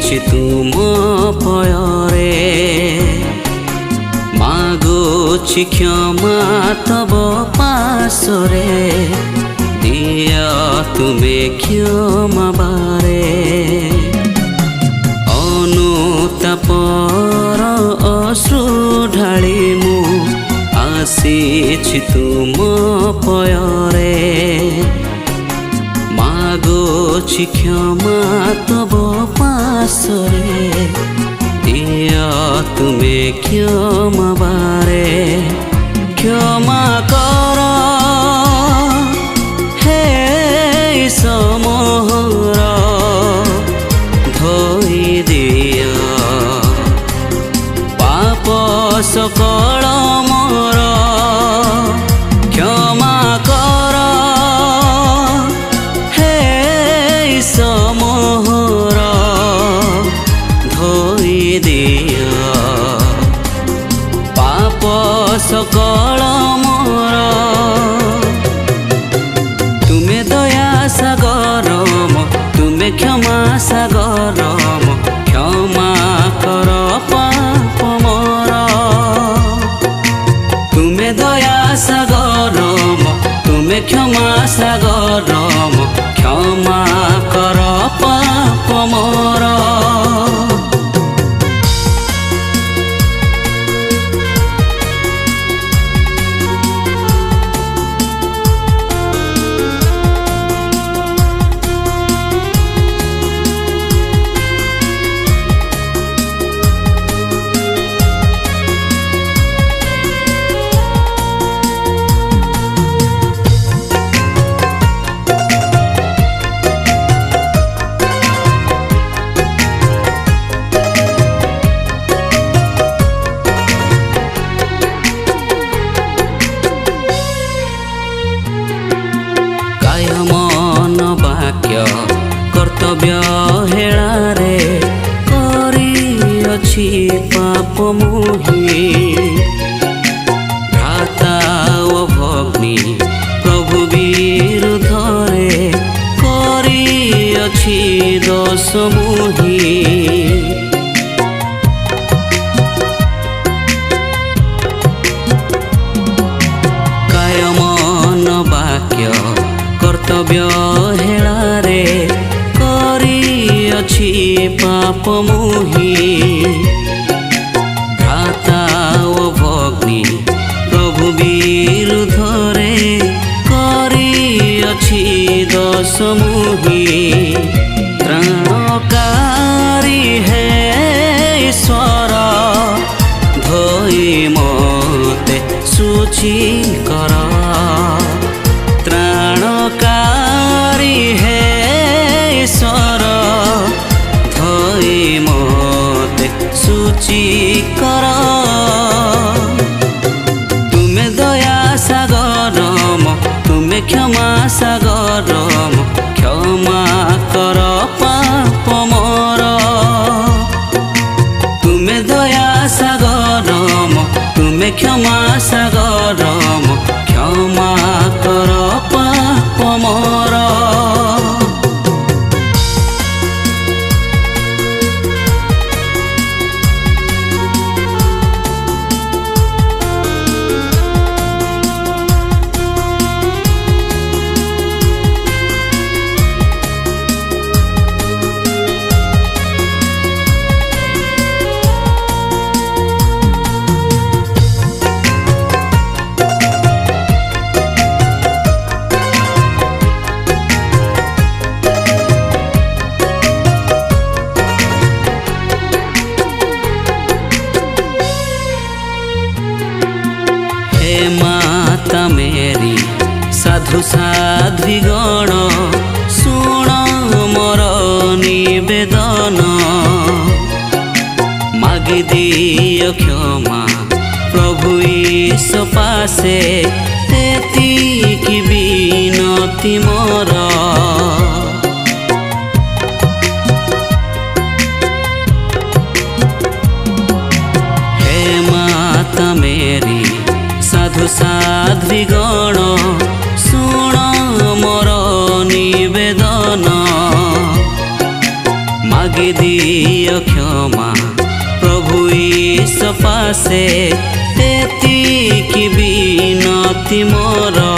ଆସିଛି ତୁମ ପୟରେ ମାଗୁଛି କ୍ଷମା ତବ ପାଶରେ ଦିଅ ତୁମେ କ୍ଷମା ବାରେ ଅନୁତାପର ଅଶ୍ରୁ ଢାଳି ମୁଁ ଆସିଛି ତୁମ ପୟରେ ମାଗୁଛି କ୍ଷମା ତବ ପାଶରେ ଦିଅ ତୁମେ କ୍ଷମା ବାରେ କ୍ଷମା କର ହେ ସମୋହର ଧୋଇ ଦିଅ ପାପ ସକଳ ମୋର କ୍ଷମା କର ହେ ସମୋହର ଧୋଇ ଦିଅ ପାପ ସକଳ ମୋର ତୁମେ ଦୟା ସାଗରମ ତୁମେ କ୍ଷମା ସାଗରମ କ୍ଷମା କର ପାପ ମୋର ତୁମେ ଦୟା ସାଗରମ ତୁମେ କ୍ଷମା ସାଗରମ କ୍ଷମା କର ପାପ ମୋର কর্তব্য হেলারে করিଅছি পাপ মোহি ভ্রাতা ও ভগ্নী প্রভু বিরুদ্ধরে করিଅছি দোষ মোহি কায় মন বাক্য কর্তব্য হেলারে করিଅছি পাপ মোহি ভ্রাতা ও ভগ্নী প্রভু বিরুদ্ধরে করিଅছি দোষ মোহি ত্রাণকারী হে ঈশ্বর ধୋଇ ମୋତେ ଶୁଚି କର ত্রাণকারী হে ঈশ্বর ধୋଇ ମୋତେ ଶୁଚି କର ତୁମେ ଦୟା ସାଗରମ ତୁମେ କ୍ଷମା ସାଗରମ କ୍ଷମା କର ପାପ ମୋର ତୁମେ ଦୟା ସାଗରମ ତୁମେ କ୍ଷମା ସାଗରମ କ୍ଷମା କର ପାପ ମୋର माता मेरी साधु साध्वी गण शुण मोर निवेदन मागी दियो क्षमा प्रभु ईश पासे एतिकी विनती मोर हे माता मेरी साधु साध्वी गण शुण मोर निवेदन मागी दियो ଅମ୍ବରୀଶ ପାଶେ ଏତିକି ବିନତି ମୋର